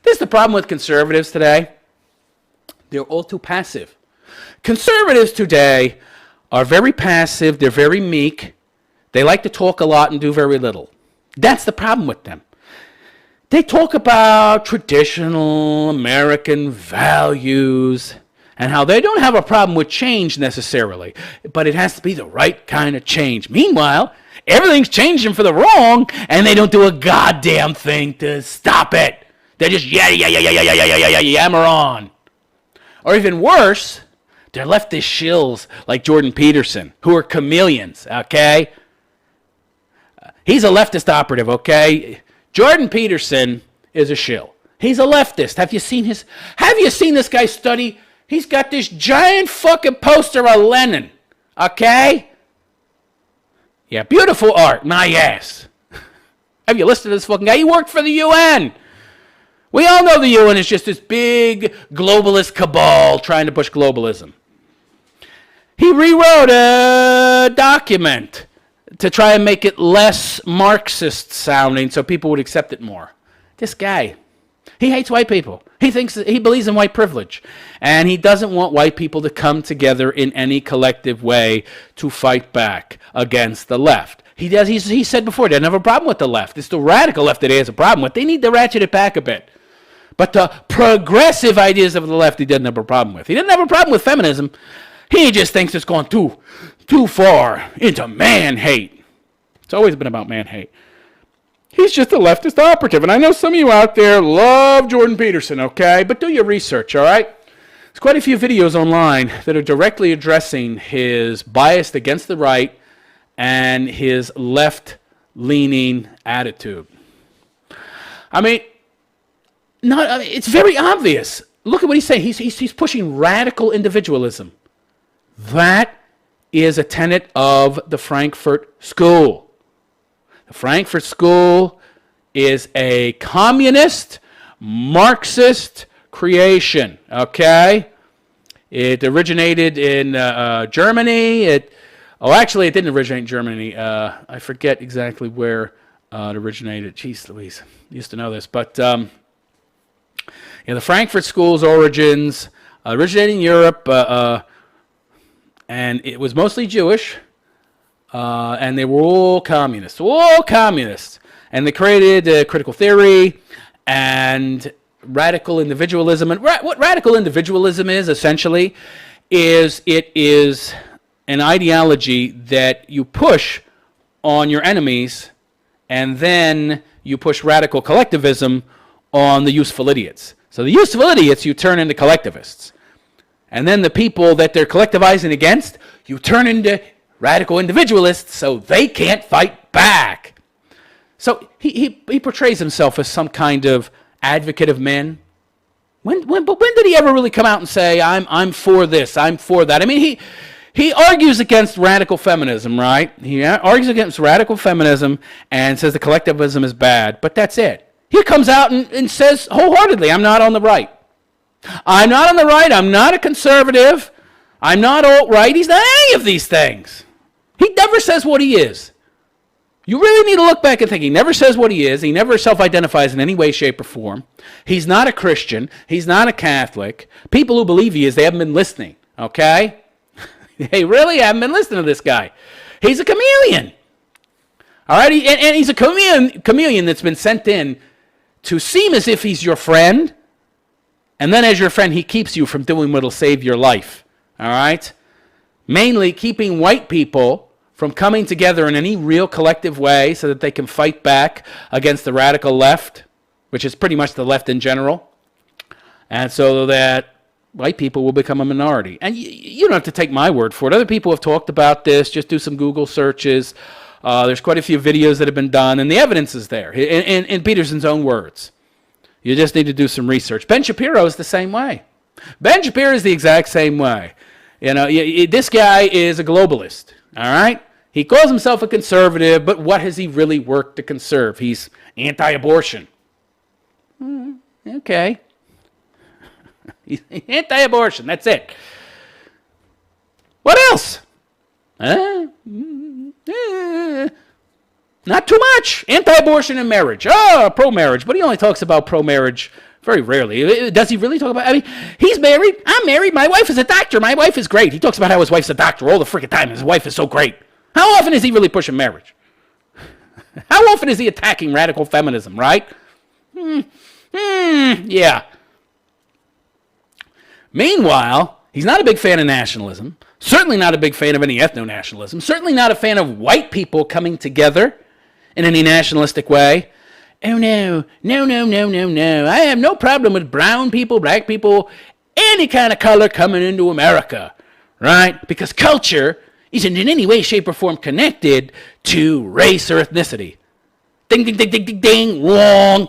This is the problem with conservatives today. They're all too passive. Conservatives today are very passive. They're very meek. They like to talk a lot and do very little. That's the problem with them. They talk about traditional American values and how they don't have a problem with change necessarily, but it has to be the right kind of change. Meanwhile, everything's changing for the wrong, and they don't do a goddamn thing to stop it. They just yammer on. Or even worse, they're leftist shills like Jordan Peterson, who are chameleons, okay? He's a leftist operative, okay? Jordan Peterson is a shill. He's a leftist. Have you seen this guy study? He's got this giant fucking poster of Lenin, okay? Yeah, beautiful art, my ass. Have you listened to this fucking guy? He worked for the UN. We all know the UN is just this big globalist cabal trying to push globalism. He rewrote a document to try and make it less Marxist sounding so people would accept it more. This guy, he hates white people. He believes in white privilege. And he doesn't want white people to come together in any collective way to fight back against the left. He said before, he doesn't have a problem with the left. It's the radical left that he has a problem with. They need to ratchet it back a bit. But the progressive ideas of the left, he doesn't have a problem with. He doesn't have a problem with feminism. He just thinks it's gone too far into man-hate. It's always been about man-hate. He's just a leftist operative. And I know some of you out there love Jordan Peterson, okay? But do your research, all right? There's quite a few videos online that are directly addressing his bias against the right and his left-leaning attitude. It's very obvious. Look at what he's saying. He's pushing radical individualism. That is a tenet of the Frankfurt School. The Frankfurt School is a communist, Marxist creation, okay? It originated in Germany. It didn't originate in Germany. I forget exactly where it originated. Jeez Louise, I used to know this. But the Frankfurt School's origins originated in Europe, and it was mostly Jewish, and they were all communists. And they created critical theory and radical individualism. And what radical individualism is, essentially, is it is an ideology that you push on your enemies, and then you push radical collectivism on the useful idiots. So the useful idiots you turn into collectivists. And then the people that they're collectivizing against, you turn into radical individualists so they can't fight back. So he portrays himself as some kind of advocate of men. When did he ever really come out and say, I'm for this, I'm for that? I mean, he argues against radical feminism, right? He argues against radical feminism and says the collectivism is bad, but that's it. He comes out and says wholeheartedly, I'm not on the right. I'm not on the right. I'm not a conservative. I'm not alt-right. He's not any of these things. He never says what he is. You really need to look back and think. He never says what he is. He never self-identifies in any way, shape, or form. He's not a Christian. He's not a Catholic. People who believe he is, they haven't been listening, okay? They really haven't been listening to this guy. He's a chameleon. All right? And he's a chameleon that's been sent in to seem as if he's your friend. And then as your friend, he keeps you from doing what will save your life, all right? Mainly keeping white people from coming together in any real collective way so that they can fight back against the radical left, which is pretty much the left in general, and so that white people will become a minority. And you don't have to take my word for it. Other people have talked about this. Just do some Google searches. There's quite a few videos that have been done, and the evidence is there in Peterson's own words. You just need to do some research. Ben Shapiro is the same way. Ben Shapiro is the exact same way. This guy is a globalist, all right? He calls himself a conservative, but what has he really worked to conserve? He's anti-abortion. Okay. He's anti-abortion, that's it. What else? Not too much. Anti-abortion and marriage. Pro-marriage. But he only talks about pro-marriage Very rarely. Does he really talk about, I mean, he's married, I'm married, my wife is a doctor, my wife is great. He talks about how his wife's a doctor all the freaking time, his wife is so great. How often is he really pushing marriage? How often is he attacking radical feminism, right? Yeah. Meanwhile, he's not a big fan of nationalism, certainly not a big fan of any ethno-nationalism, certainly not a fan of white people coming together in any nationalistic way. Oh, no, no. I have no problem with brown people, black people, any kind of color coming into America, right? Because culture isn't in any way, shape, or form connected to race or ethnicity. Ding, ding, ding, ding, ding, ding. Wrong,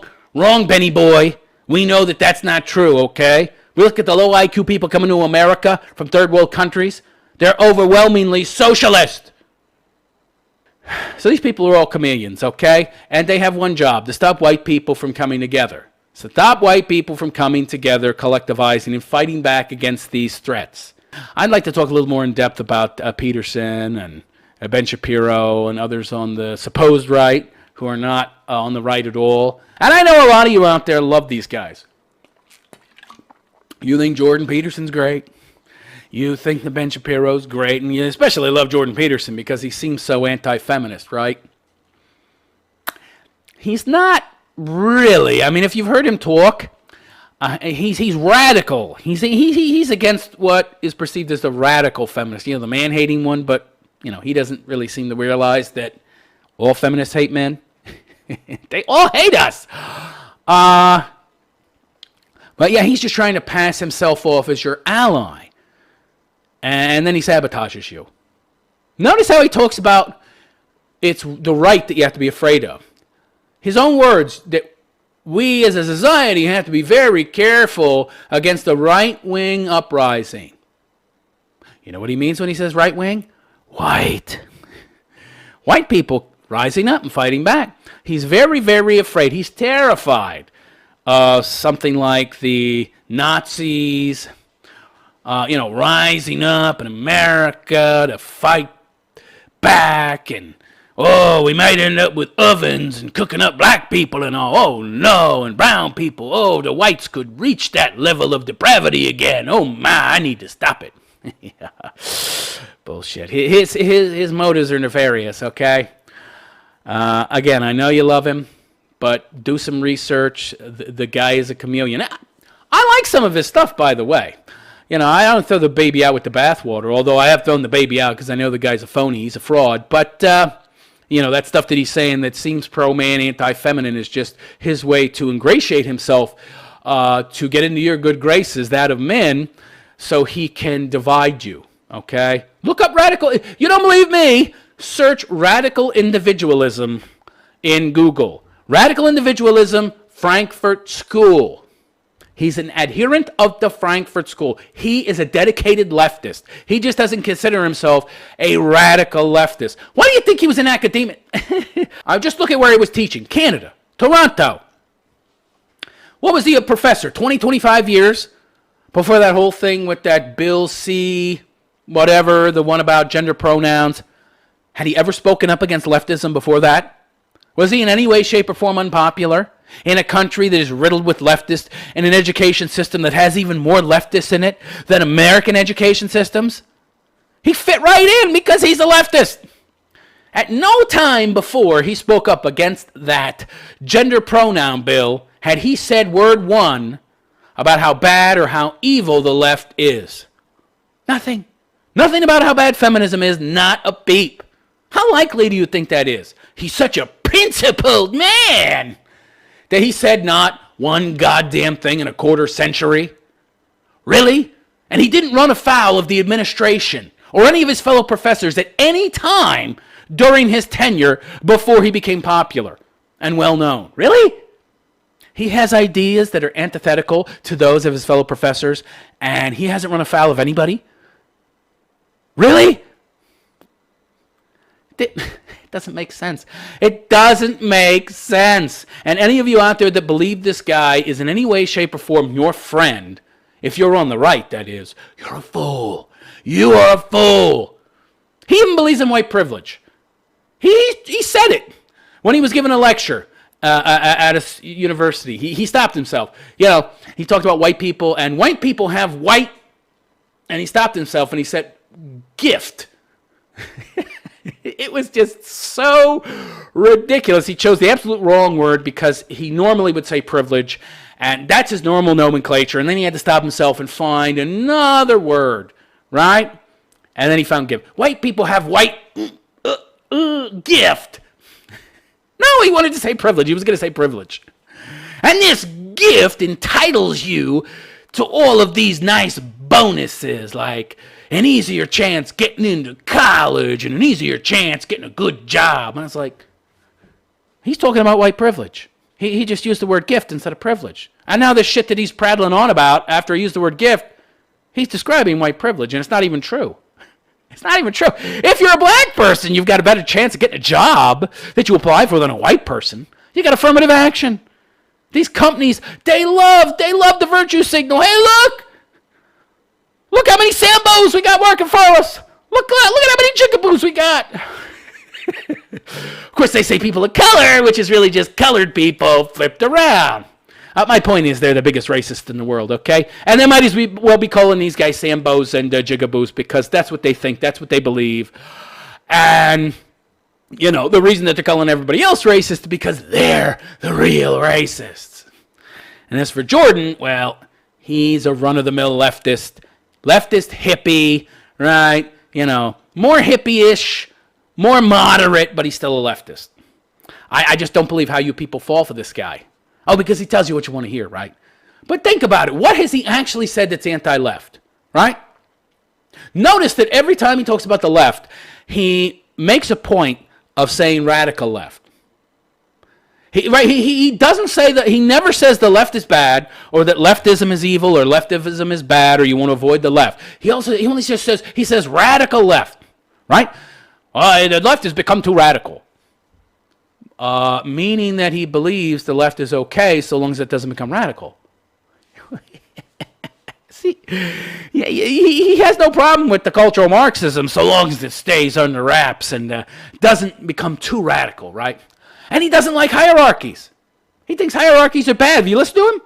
Benny boy. We know that that's not true, okay? We look at the low IQ people coming to America from third world countries. They're overwhelmingly socialist. So these people are all chameleons, okay? And they have one job, to stop white people from coming together. Stop white people from coming together, collectivizing, and fighting back against these threats. I'd like to talk a little more in depth about Peterson and Ben Shapiro and others on the supposed right who are not on the right at all. And I know a lot of you out there love these guys. You think Jordan Peterson's great. You think that Ben Shapiro's great, and you especially love Jordan Peterson because he seems so anti-feminist, right? He's not really. I mean, if you've heard him talk, he's radical. He's against what is perceived as the radical feminist, the man-hating one, but, he doesn't really seem to realize that all feminists hate men. They all hate us. But yeah, he's just trying to pass himself off as your ally. And then he sabotages you. Notice how he talks about it's the right that you have to be afraid of. His own words, that we as a society have to be very careful against the right-wing uprising. You know what he means when he says right-wing? White. White people rising up and fighting back. He's very, very afraid. He's terrified of something like the Nazis, rising up in America to fight back, and we might end up with ovens and cooking up black people and all. Oh no, and brown people. Oh, the whites could reach that level of depravity again. Oh my, I need to stop it. Yeah. Bullshit. His motives are nefarious. Okay. Again, I know you love him, but do some research. The guy is a chameleon. I like some of his stuff, by the way. I don't throw the baby out with the bathwater, although I have thrown the baby out because I know the guy's a phony, he's a fraud. But, that stuff that he's saying that seems pro-man, anti-feminine is just his way to ingratiate himself, to get into your good graces, that of men, so he can divide you, okay? Look up radical, you don't believe me? Search radical individualism in Google. Radical individualism, Frankfurt School. He's an adherent of the Frankfurt School. He is a dedicated leftist. He just doesn't consider himself a radical leftist. Why do you think he was an academic? Just look at where he was teaching. Canada, Toronto. What was he a professor? 20, 25 years before that whole thing with that Bill C. whatever, the one about gender pronouns. Had he ever spoken up against leftism before that? Was he in any way, shape, or form unpopular? In a country that is riddled with leftists and an education system that has even more leftists in it than American education systems? He fit right in because he's a leftist. At no time before he spoke up against that gender pronoun bill had he said word one about how bad or how evil the left is. Nothing. Nothing about how bad feminism is, not a beep. How likely do you think that is? He's such a principled man that he said not one goddamn thing in a quarter century? Really? And he didn't run afoul of the administration or any of his fellow professors at any time during his tenure before he became popular and well known. Really? He has ideas that are antithetical to those of his fellow professors, and he hasn't run afoul of anybody? Really? It doesn't make sense. It doesn't make sense. And any of you out there that believe this guy is in any way, shape, or form your friend, if you're on the right, that is, you're a fool. You are a fool. He even believes in white privilege. He said it when he was giving a lecture at a university. He stopped himself. He talked about white people, and white people have white, and he stopped himself and he said, gift. It was just so ridiculous. He chose the absolute wrong word because he normally would say privilege, and that's his normal nomenclature, and then he had to stop himself and find another word, right? And then he found gift. White people have white gift. No, he wanted to say privilege. He was going to say privilege. And this gift entitles you to all of these nice bonuses, like an easier chance getting into college and an easier chance getting a good job. And I was like, he's talking about white privilege. He just used the word gift instead of privilege. And now this shit that he's prattling on about after he used the word gift, he's describing white privilege, and it's not even true. It's not even true. If you're a black person, you've got a better chance of getting a job that you apply for than a white person. You got affirmative action. These companies, they love the virtue signal. Hey, look how many Sambos we got working for us. Look how many Jigaboos we got. Of course, they say people of color, which is really just colored people flipped around. My point is they're the biggest racists in the world, okay? And they might as well be calling these guys Sambos and Jigaboos because that's what they think, that's what they believe. And, the reason that they're calling everybody else racist is because they're the real racists. And as for Jordan, well, he's a run-of-the-mill leftist hippie, right? More hippie-ish, more moderate, but he's still a leftist. I just don't believe how you people fall for this guy. Oh, because he tells you what you want to hear, right? But think about it. What has he actually said that's anti-left, right? Notice that every time he talks about the left, he makes a point of saying radical left. He doesn't say that. He never says the left is bad or that leftism is evil or leftism is bad or you want to avoid the left. He only just says radical left, right? The left has become too radical. Meaning that he believes the left is okay so long as it doesn't become radical. See, he has no problem with the cultural Marxism so long as it stays under wraps and doesn't become too radical, right? And he doesn't like hierarchies. He thinks hierarchies are bad. Have you listened to him?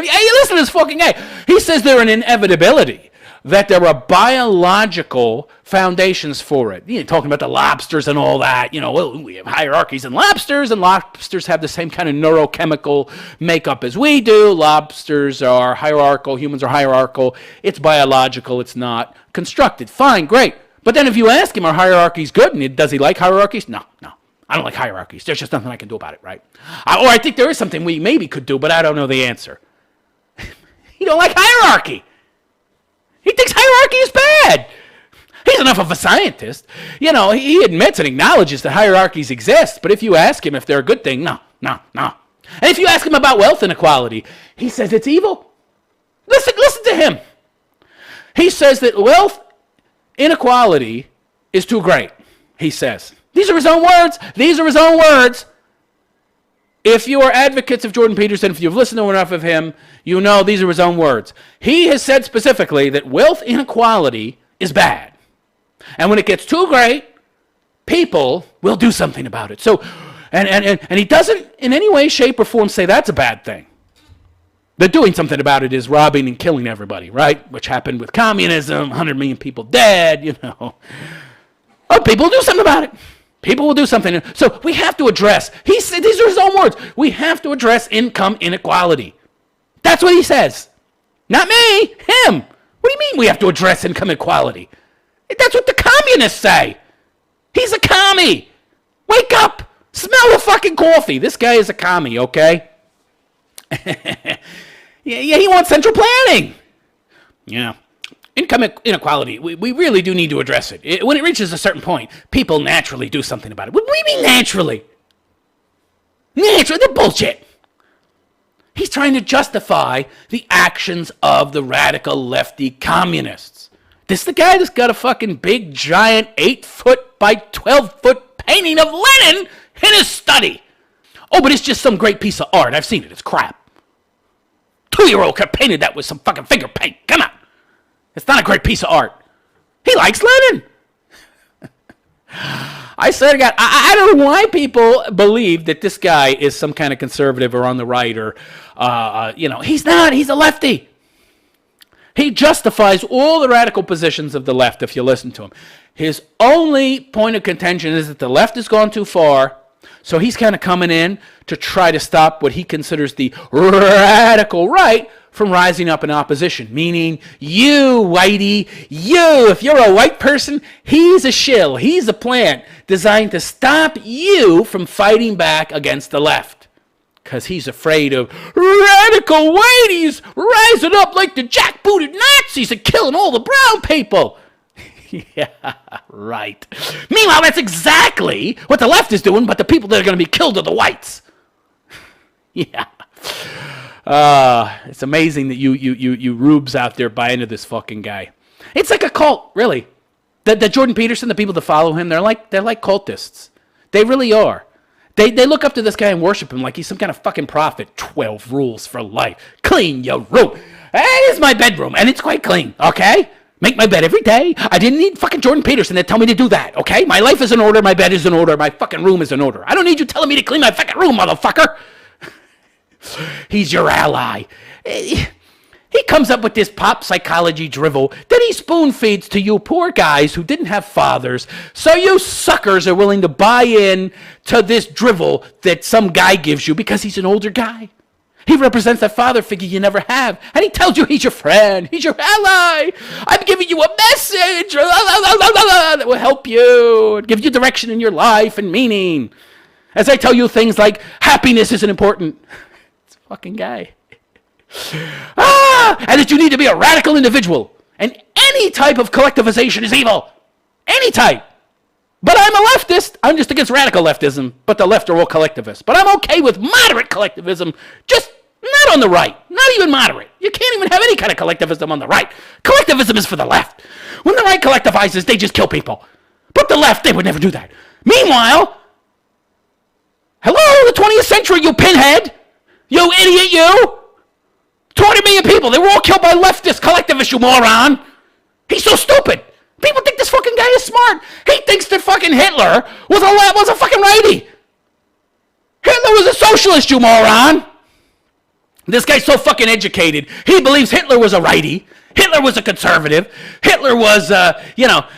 Hey, you listen to this fucking guy. He says they're an inevitability, that there are biological foundations for it. Talking about the lobsters and all that. We have hierarchies in lobsters, and lobsters have the same kind of neurochemical makeup as we do. Lobsters are hierarchical, humans are hierarchical. It's biological, it's not constructed. Fine, great. But then if you ask him, are hierarchies good? And does he like hierarchies? No. I don't like hierarchies. There's just nothing I can do about it, right? Or I think there is something we maybe could do, but I don't know the answer. He don't like hierarchy. He thinks hierarchy is bad. He's enough of a scientist. He admits and acknowledges that hierarchies exist, but if you ask him if they're a good thing, no. And if you ask him about wealth inequality, he says it's evil. Listen to him. He says that wealth inequality is too great, he says. These are his own words. If you are advocates of Jordan Peterson, if you've listened to enough of him, you know these are his own words. He has said specifically that wealth inequality is bad. And when it gets too great, people will do something about it. So, and he doesn't in any way, shape, or form say that's a bad thing. That doing something about it is robbing and killing everybody, right? Which happened with communism, 100 million people dead, Oh, people will do something about it. People will do something. So we have to address, these are his own words, we have to address income inequality. That's what he says. Not me, him. What do you mean we have to address income inequality? That's what the communists say. He's a commie. Wake up. Smell the fucking coffee. This guy is a commie, okay? Yeah, he wants central planning. Yeah. Income inequality, we really do need to address it. When it reaches a certain point, people naturally do something about it. What do you mean naturally? Naturally, they're bullshit. He's trying to justify the actions of the radical lefty communists. This is the guy that's got a fucking big, giant 8-foot by 12-foot painting of Lenin in his study. Oh, but it's just some great piece of art. I've seen it. It's crap. 2-year-old could have painted that with some fucking finger paint. Come on. It's not a great piece of art. He likes Lenin. I swear to God, I don't know why people believe that this guy is some kind of conservative or on the right or, he's not. He's a lefty. He justifies all the radical positions of the left if you listen to him. His only point of contention is that the left has gone too far, so he's kind of coming in to try to stop what he considers the radical right from rising up in opposition, meaning you, whitey, you, if you're a white person, he's a shill, he's a plant designed to stop you from fighting back against the left. Because he's afraid of radical whiteys rising up like the jackbooted Nazis and killing all the brown people. Yeah, right. Meanwhile, that's exactly what the left is doing, but the people that are going to be killed are the whites. Yeah. It's amazing that you rubes out there buy into this fucking guy. It's like a cult, really. The Jordan Peterson, the people that follow him, they're like cultists. They really are. They look up to this guy and worship him like he's some kind of fucking prophet. 12 rules for life. Clean your room. That is my bedroom, and it's quite clean, okay? Make my bed every day. I didn't need fucking Jordan Peterson to tell me to do that, okay? My life is in order, my bed is in order, my fucking room is in order. I don't need you telling me to clean my fucking room, motherfucker. He's your ally. He comes up with this pop psychology drivel that he spoon feeds to you poor guys who didn't have fathers. So you suckers are willing to buy in to this drivel that some guy gives you because he's an older guy. He represents that father figure you never have. And he tells you he's your friend. He's your ally. I'm giving you a message that will help you and give you direction in your life and meaning. As I tell you things like happiness isn't important. It's a fucking guy. And that you need to be a radical individual. And any type of collectivization is evil. Any type. But I'm a leftist. I'm just against radical leftism. But the left are all collectivists. But I'm okay with moderate collectivism. Just not on the right. Not even moderate. You can't even have any kind of collectivism on the right. Collectivism is for the left. When the right collectivizes, they just kill people. But the left, they would never do that. Meanwhile, hello, the 20th century, you pinhead. You idiot, you. 20 million people. They were all killed by leftists, collectivists, you moron. He's so stupid. People think this fucking guy is smart. He thinks that fucking Hitler was a fucking righty. Hitler was a socialist, you moron. This guy's so fucking educated. He believes Hitler was a righty. Hitler was a conservative. Hitler was,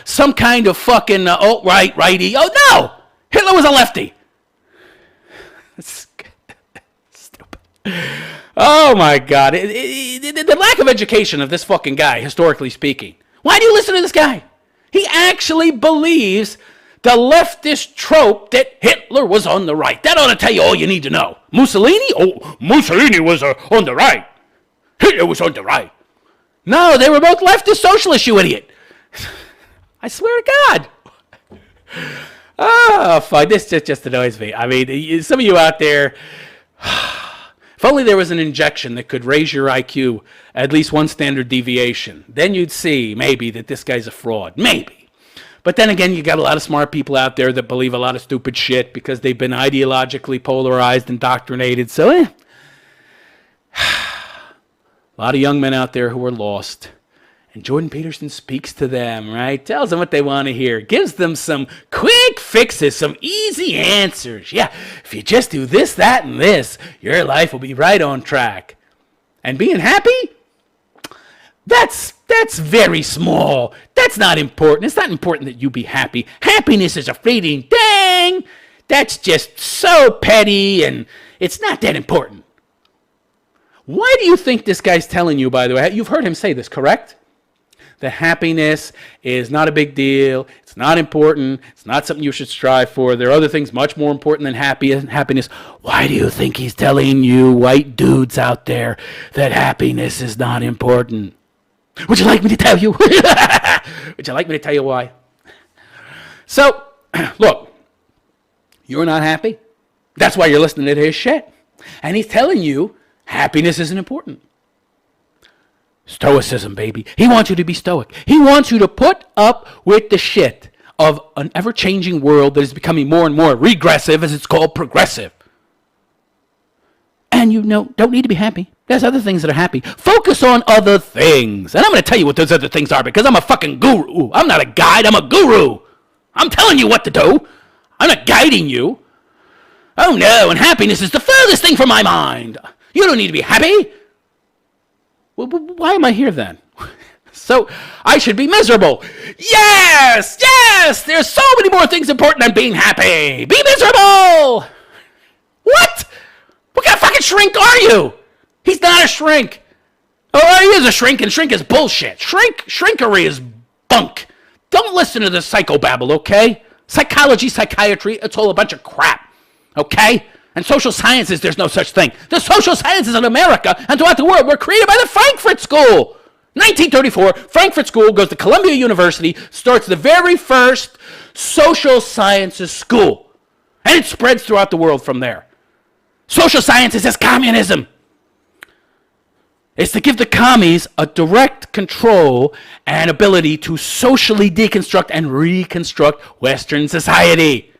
some kind of fucking alt-right righty. Oh, no. Hitler was a lefty. Stupid. Oh, my God. The lack of education of this fucking guy, historically speaking. Why do you listen to this guy? He actually believes the leftist trope that Hitler was on the right. That ought to tell you all you need to know. Mussolini? Oh, Mussolini was on the right. Hitler was on the right. No, they were both leftist socialists, you idiot. I swear to God. Oh, fine. This just annoys me. I mean, some of you out there, if only there was an injection that could raise your IQ at least one standard deviation, then you'd see maybe that this guy's a fraud. Maybe. But then again, you got a lot of smart people out there that believe a lot of stupid shit because they've been ideologically polarized, indoctrinated. So, a lot of young men out there who are lost. And Jordan Peterson speaks to them, right? Tells them what they want to hear. Gives them some quick fixes, some easy answers. Yeah, if you just do this, that, and this, your life will be right on track. And being happy? That's very small. That's not important. It's not important that you be happy. Happiness is a fleeting thing. That's just so petty, and it's not that important. Why do you think this guy's telling you, by the way? You've heard him say this, correct? That happiness is not a big deal. It's not important. It's not something you should strive for. There are other things much more important than happiness. Why do you think he's telling you white dudes out there that happiness is not important? Would you like me to tell you? Would you like me to tell you why? So, look, you're not happy. That's why you're listening to his shit. And he's telling you happiness isn't important. Stoicism, baby. He wants you to be stoic. He wants you to put up with the shit of an ever-changing world that is becoming more and more regressive, as it's called progressive. And you don't need to be happy. There's other things that are happy. Focus on other things. And I'm going to tell you what those other things are because I'm a fucking guru. I'm not a guide. I'm a guru. I'm telling you what to do. I'm not guiding you. Oh no, and happiness is the furthest thing from my mind. You don't need to be happy. Well, why am I here then? So I should be miserable. Yes, yes, there's so many more things important than being happy. Be miserable. What? What kind of fucking shrink are you? He's not a shrink. Oh, he is a shrink, and shrink is bullshit. Shrinkery is bunk. Don't listen to this psychobabble, okay? Psychology, psychiatry, it's all a bunch of crap, okay? And social sciences, there's no such thing. The social sciences in America and throughout the world were created by the Frankfurt School. 1934, Frankfurt School goes to Columbia University, starts the very first social sciences school. And it spreads throughout the world from there. Social sciences is communism. It's to give the commies a direct control and ability to socially deconstruct and reconstruct Western society.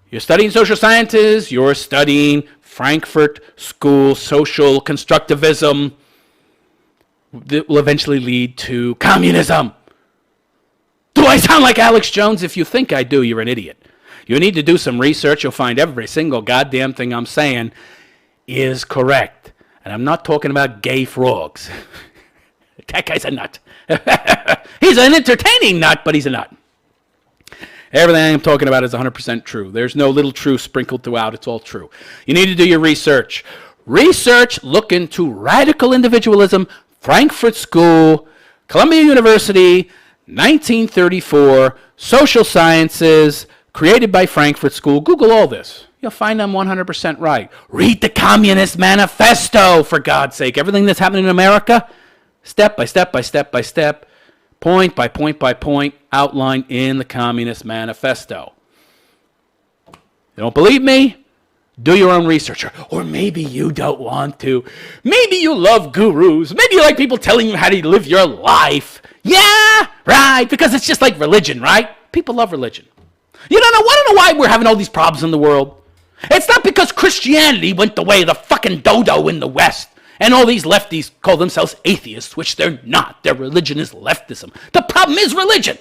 You're studying social sciences, you're studying Frankfurt School social constructivism that will eventually lead to communism. Do I sound like Alex Jones? If you think I do, you're an idiot. You need to do some research. You'll find every single goddamn thing I'm saying is correct. And I'm not talking about gay frogs. That guy's a nut. He's an entertaining nut, but he's a nut. Everything I'm talking about is 100% true. There's no little truth sprinkled throughout. It's all true. You need to do your research. Research, look into radical individualism, Frankfurt School, Columbia University, 1934, social sciences, created by Frankfurt School. Google all this. You'll find I'm 100% right. Read the Communist Manifesto, for God's sake. Everything that's happening in America, step by step by step by step, point by point by point, outlined in the Communist Manifesto. You don't believe me? Do your own research. Or maybe you don't want to. Maybe you love gurus. Maybe you like people telling you how to live your life. Yeah, right, because it's just like religion, right? People love religion. You don't know why we're having all these problems in the world? It's not because Christianity went the way of the fucking dodo in the West, and all these lefties call themselves atheists, which they're not. Their religion is leftism. The problem is religion.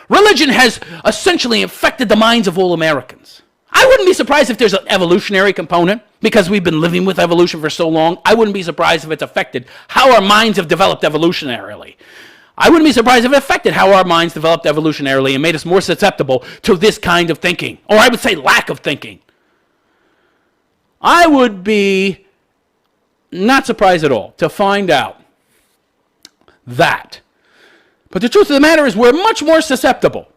Religion has essentially infected the minds of all Americans. I wouldn't be surprised if there's an evolutionary component, because we've been living with evolution for so long. I wouldn't be surprised if it's affected how our minds have developed evolutionarily. I wouldn't be surprised if it affected how our minds developed evolutionarily and made us more susceptible to this kind of thinking, or I would say lack of thinking. I would be not surprised at all to find out that. But the truth of the matter is we're much more susceptible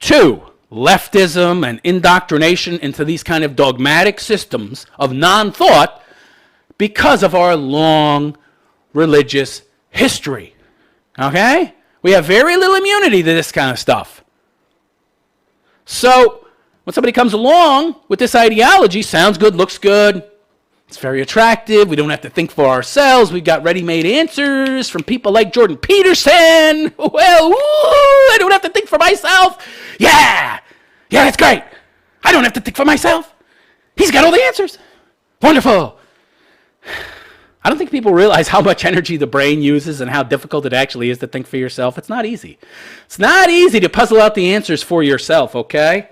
to leftism and indoctrination into these kind of dogmatic systems of non-thought because of our long religious history. Okay? We have very little immunity to this kind of stuff. So, when somebody comes along with this ideology, sounds good, looks good, it's very attractive, we don't have to think for ourselves, we've got ready-made answers from people like Jordan Peterson. Well, I don't have to think for myself. Yeah, that's great. I don't have to think for myself. He's got all the answers. Wonderful. I don't think people realize how much energy the brain uses and how difficult it actually is to think for yourself. It's not easy. It's not easy to puzzle out the answers for yourself, okay?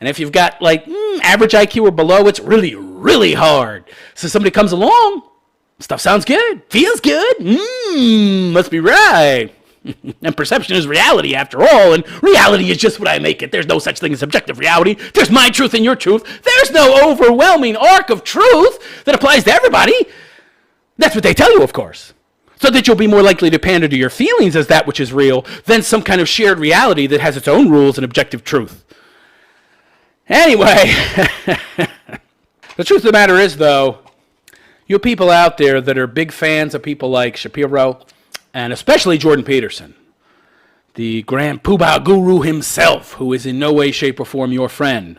And if you've got like average IQ or below, it's really, really hard. So somebody comes along, stuff sounds good, feels good, must be right. And perception is reality after all, and reality is just what I make it. There's no such thing as objective reality. There's my truth and your truth. There's no overwhelming arc of truth that applies to everybody. That's what they tell you, of course. So that you'll be more likely to pander to your feelings as that which is real than some kind of shared reality that has its own rules and objective truth. Anyway, the truth of the matter is, though, you people out there that are big fans of people like Shapiro, and especially Jordan Peterson, the grand poobah guru himself, who is in no way, shape, or form your friend,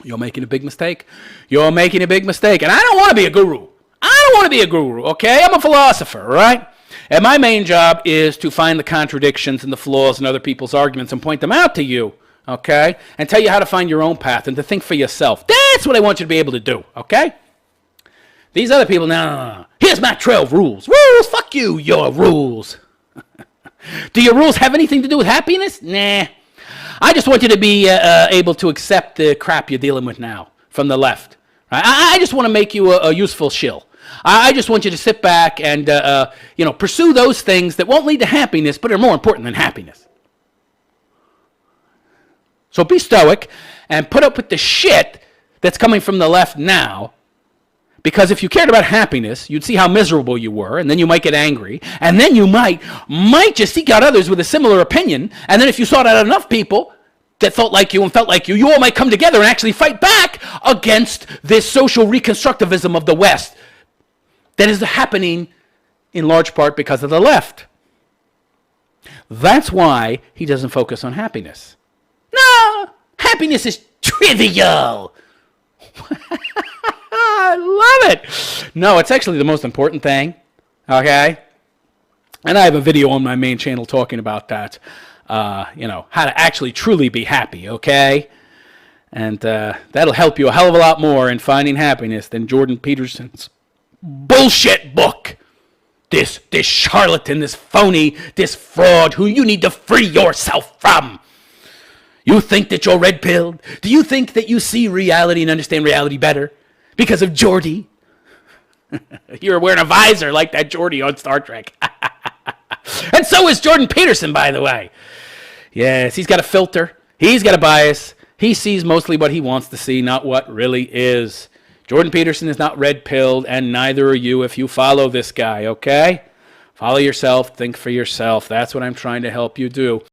you're making a big mistake. You're making a big mistake. And I don't want to be a guru. I don't want to be a guru, okay? I'm a philosopher, all right? And my main job is to find the contradictions and the flaws in other people's arguments and point them out to you, okay? And tell you how to find your own path and to think for yourself. That's what I want you to be able to do, okay? These other people, no. Here's my 12 rules. Rules? Fuck you, your rules. Do your rules have anything to do with happiness? Nah. I just want you to be able to accept the crap you're dealing with now from the left. Right? I just want to make you a useful shill. I just want you to sit back and pursue those things that won't lead to happiness, but are more important than happiness. So be stoic and put up with the shit that's coming from the left now. Because if you cared about happiness, you'd see how miserable you were, and then you might get angry, and then you might just seek out others with a similar opinion, and then if you sought out enough people that thought like you and felt like you all might come together and actually fight back against this social reconstructivism of the West that is happening in large part because of the left. That's why he doesn't focus on happiness. No, happiness is trivial. I love it. No, it's actually the most important thing, okay? And I have a video on my main channel talking about that, how to actually truly be happy, okay? And that'll help you a hell of a lot more in finding happiness than Jordan Peterson's bullshit book. This charlatan, this phony, this fraud who you need to free yourself from. You think that you're red-pilled? Do you think that you see reality and understand reality better because of Geordi? You're wearing a visor like that Geordi on Star Trek. And so is Jordan Peterson, by the way. Yes, he's got a filter. He's got a bias. He sees mostly what he wants to see, not what really is. Jordan Peterson is not red-pilled, and neither are you if you follow this guy, okay? Follow yourself. Think for yourself. That's what I'm trying to help you do.